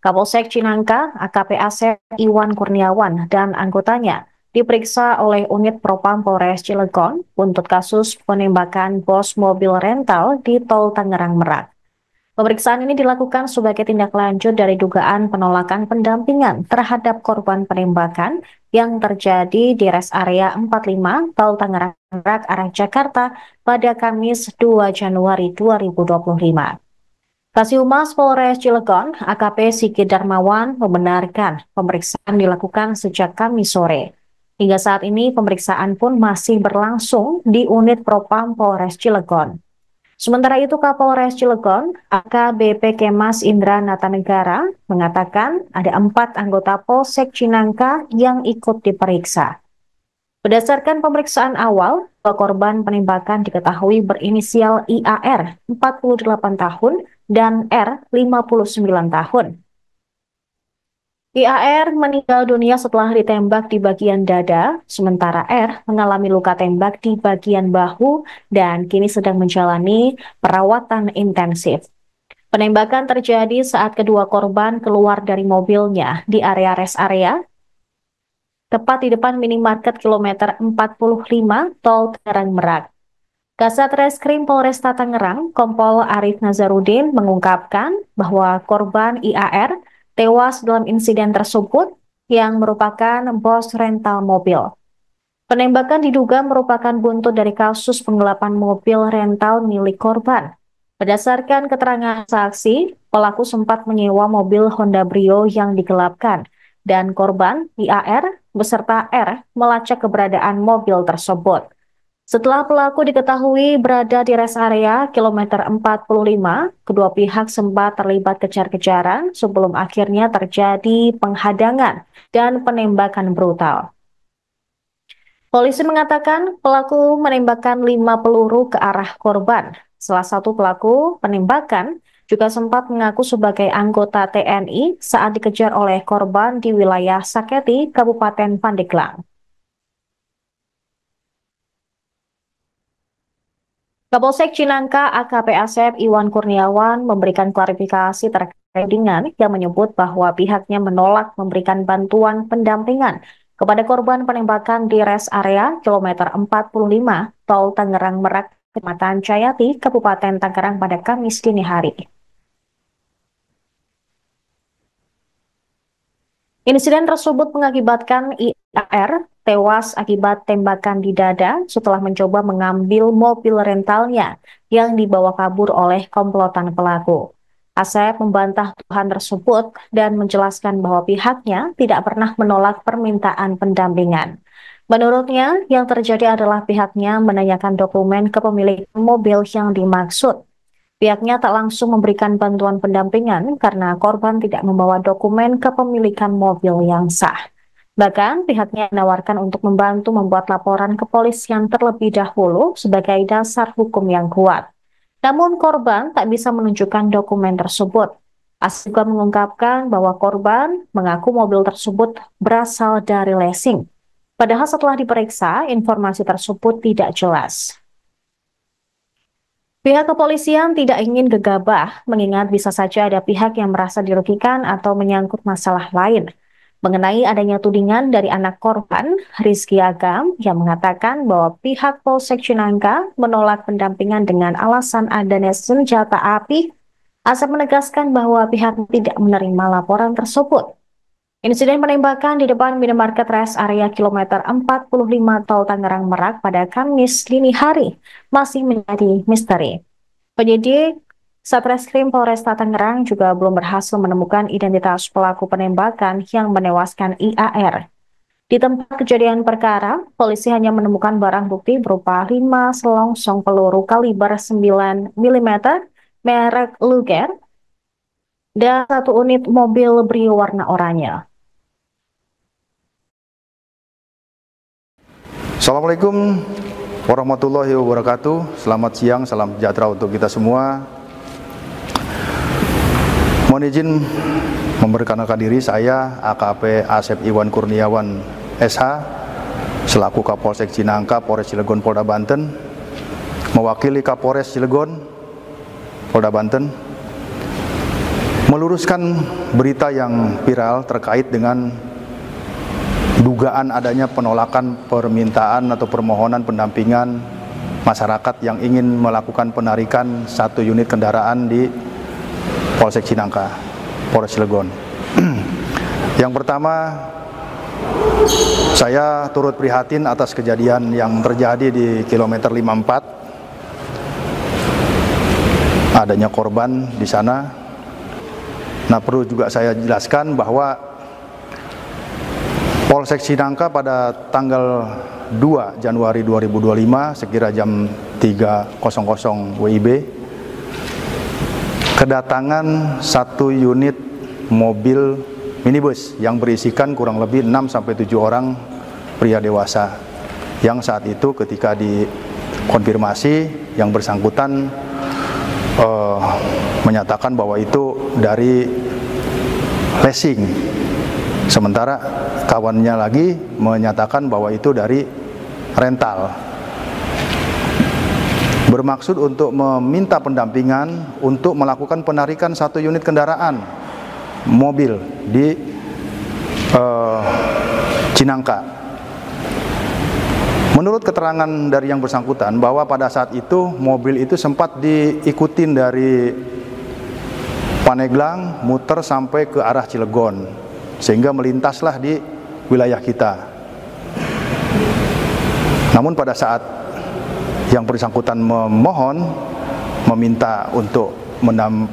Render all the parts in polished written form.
Kapolsek Cinangka, AKP Asep Iwan Kurniawan, dan anggotanya diperiksa oleh unit Propam Polres Cilegon untuk kasus penembakan bos mobil rental di Tol Tangerang Merak. Pemeriksaan ini dilakukan sebagai tindak lanjut dari dugaan penolakan pendampingan terhadap korban penembakan yang terjadi di res area 45 Tol Tangerang Merak arah Jakarta pada Kamis 2 Januari 2025. Kasihumas Polres Cilegon, AKP Siki Darmawan membenarkan pemeriksaan dilakukan sejak Kamis sore. Hingga saat ini pemeriksaan pun masih berlangsung di unit Propam Polres Cilegon. Sementara itu Kapolres Cilegon, AKBP Kemas Indra Natanegara, mengatakan ada 4 anggota Polsek Cinangka yang ikut diperiksa. Berdasarkan pemeriksaan awal, korban penembakan diketahui berinisial IAR 48 tahun dan R 59 tahun. IAR meninggal dunia setelah ditembak di bagian dada, sementara R mengalami luka tembak di bagian bahu dan kini sedang menjalani perawatan intensif. Penembakan terjadi saat kedua korban keluar dari mobilnya di area rest area, tepat di depan minimarket kilometer 45 Tol Tangerang Merak. Kasat Reskrim Polresta Tangerang, Kompol Arif Nazarudin mengungkapkan bahwa korban IAR tewas dalam insiden tersebut yang merupakan bos rental mobil. Penembakan diduga merupakan buntut dari kasus penggelapan mobil rental milik korban. Berdasarkan keterangan saksi, pelaku sempat menyewa mobil Honda Brio yang digelapkan dan korban IAR beserta R melacak keberadaan mobil tersebut. Setelah pelaku diketahui berada di rest area kilometer 45, kedua pihak sempat terlibat kejar-kejaran sebelum akhirnya terjadi penghadangan dan penembakan brutal. Polisi mengatakan pelaku menembakkan 5 peluru ke arah korban. Salah satu pelaku penembakan juga sempat mengaku sebagai anggota TNI saat dikejar oleh korban di wilayah Saketi, Kabupaten Pandeglang. Kapolsek Cinangka AKP Asep Iwan Kurniawan memberikan klarifikasi terkait dengan yang menyebut bahwa pihaknya menolak memberikan bantuan pendampingan kepada korban penembakan di res area kilometer 45 Tol Tangerang Merak, Kecamatan Jayati, Kabupaten Tangerang pada Kamis dini hari. Insiden tersebut mengakibatkan IAR tewas akibat tembakan di dada setelah mencoba mengambil mobil rentalnya yang dibawa kabur oleh komplotan pelaku. Asep membantah tuduhan tersebut dan menjelaskan bahwa pihaknya tidak pernah menolak permintaan pendampingan. Menurutnya, yang terjadi adalah pihaknya menanyakan dokumen kepemilikan mobil yang dimaksud. Pihaknya tak langsung memberikan bantuan pendampingan karena korban tidak membawa dokumen kepemilikan mobil yang sah. Bahkan pihaknya menawarkan untuk membantu membuat laporan kepolisian terlebih dahulu sebagai dasar hukum yang kuat. Namun korban tak bisa menunjukkan dokumen tersebut. Asep juga mengungkapkan bahwa korban mengaku mobil tersebut berasal dari leasing. Padahal setelah diperiksa, informasi tersebut tidak jelas. Pihak kepolisian tidak ingin gegabah, mengingat bisa saja ada pihak yang merasa dirugikan atau menyangkut masalah lain. Mengenai adanya tudingan dari anak korban, Rizky Agam, yang mengatakan bahwa pihak Polsek Cinangka menolak pendampingan dengan alasan adanya senjata api, Asep menegaskan bahwa pihak tidak menerima laporan tersebut. Insiden penembakan di depan minimarket rest area kilometer 45 Tol Tangerang Merak pada Kamis dini hari masih menjadi misteri. Penyidik Satreskrim Polresta Tangerang juga belum berhasil menemukan identitas pelaku penembakan yang menewaskan IAR. Di tempat kejadian perkara, polisi hanya menemukan barang bukti berupa 5 selongsong peluru kaliber 9 mm merek Luger dan 1 unit mobil Brio warna oranye. Assalamualaikum warahmatullahi wabarakatuh. Selamat siang, salam sejahtera untuk kita semua. Mohon izin memperkenalkan diri, saya AKP Asep Iwan Kurniawan SH selaku Kapolsek Cinangka Polres Cilegon Polda Banten, mewakili Kapolres Cilegon Polda Banten meluruskan berita yang viral terkait dengan dugaan adanya penolakan permintaan atau permohonan pendampingan masyarakat yang ingin melakukan penarikan 1 unit kendaraan di Polsek Cinangka, Polres Cilegon. Yang pertama, saya turut prihatin atas kejadian yang terjadi di kilometer 54. Adanya korban di sana. Nah, perlu juga saya jelaskan bahwa Polsek Cinangka pada tanggal 2 Januari 2025 sekira jam 3.00 WIB kedatangan 1 unit mobil minibus yang berisikan kurang lebih 6-7 orang pria dewasa yang saat itu ketika dikonfirmasi yang bersangkutan menyatakan bahwa itu dari leasing, sementara kawannya lagi menyatakan bahwa itu dari rental, bermaksud untuk meminta pendampingan untuk melakukan penarikan 1 unit kendaraan mobil di Cinangka. Menurut keterangan dari yang bersangkutan bahwa pada saat itu mobil itu sempat diikutin dari Paneglang muter sampai ke arah Cilegon sehingga melintaslah di wilayah kita. Namun pada saat yang bersangkutan meminta untuk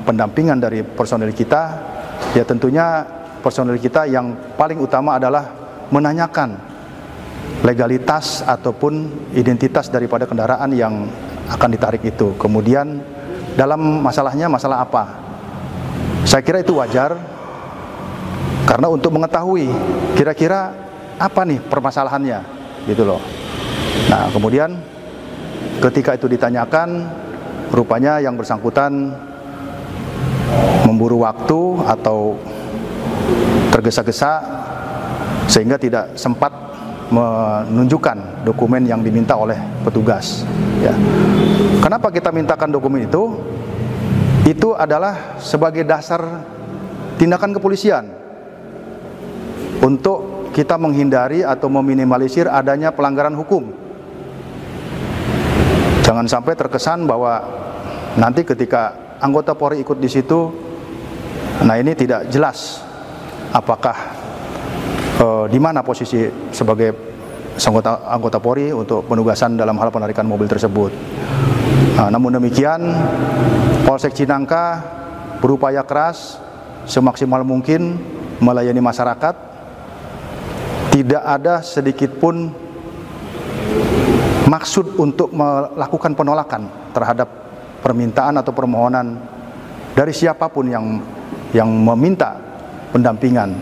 pendampingan dari personil kita, ya tentunya personil kita yang paling utama adalah menanyakan legalitas ataupun identitas daripada kendaraan yang akan ditarik itu. Kemudian dalam masalahnya masalah apa? Saya kira itu wajar karena untuk mengetahui kira-kira apa nih permasalahannya gitu loh. Nah, kemudian ketika itu ditanyakan, rupanya yang bersangkutan memburu waktu atau tergesa-gesa sehingga tidak sempat menunjukkan dokumen yang diminta oleh petugas. Ya. Kenapa kita mintakan dokumen itu? Itu adalah sebagai dasar tindakan kepolisian untuk kita menghindari atau meminimalisir adanya pelanggaran hukum. Jangan sampai terkesan bahwa nanti ketika anggota Polri ikut di situ, nah ini tidak jelas apakah di mana posisi sebagai anggota Polri untuk penugasan dalam hal penarikan mobil tersebut. Nah, namun demikian, Polsek Cinangka berupaya keras semaksimal mungkin melayani masyarakat. Tidak ada sedikit pun maksud untuk melakukan penolakan terhadap permintaan atau permohonan dari siapapun yang meminta pendampingan.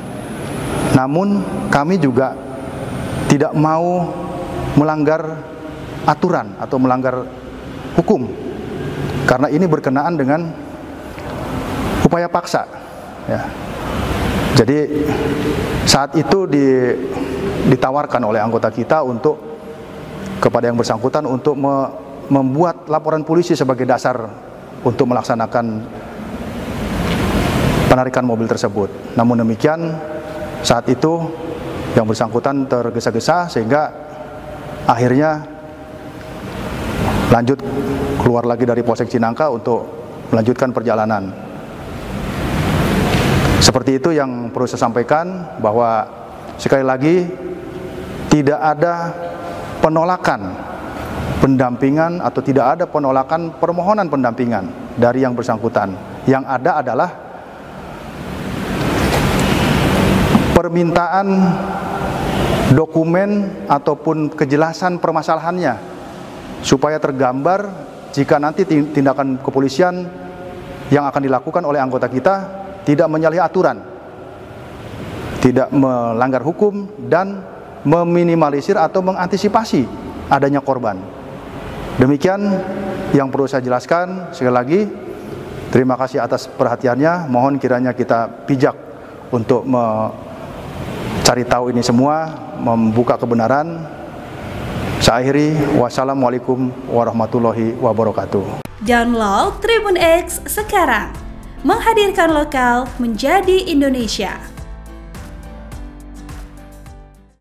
Namun kami juga tidak mau melanggar aturan atau melanggar hukum karena ini berkenaan dengan upaya paksa. Ya. Jadi saat itu ditawarkan oleh anggota kita untuk kepada yang bersangkutan untuk membuat laporan polisi sebagai dasar untuk melaksanakan penarikan mobil tersebut. Namun demikian, saat itu yang bersangkutan tergesa-gesa sehingga akhirnya lanjut keluar lagi dari Polsek Cinangka untuk melanjutkan perjalanan. Seperti itu yang perlu saya sampaikan, bahwa sekali lagi tidak ada penolakan pendampingan atau tidak ada penolakan permohonan pendampingan dari yang bersangkutan. Yang ada adalah permintaan dokumen ataupun kejelasan permasalahannya supaya tergambar jika nanti tindakan kepolisian yang akan dilakukan oleh anggota kita tidak menyalahi aturan, tidak melanggar hukum, dan meminimalisir atau mengantisipasi adanya korban. Demikian yang perlu saya jelaskan. Sekali lagi, terima kasih atas perhatiannya. Mohon kiranya kita bijak untuk mencari tahu ini semua, membuka kebenaran. Saya akhiri, wassalamualaikum warahmatullahi wabarakatuh. Download Tribun X sekarang, menghadirkan lokal menjadi Indonesia.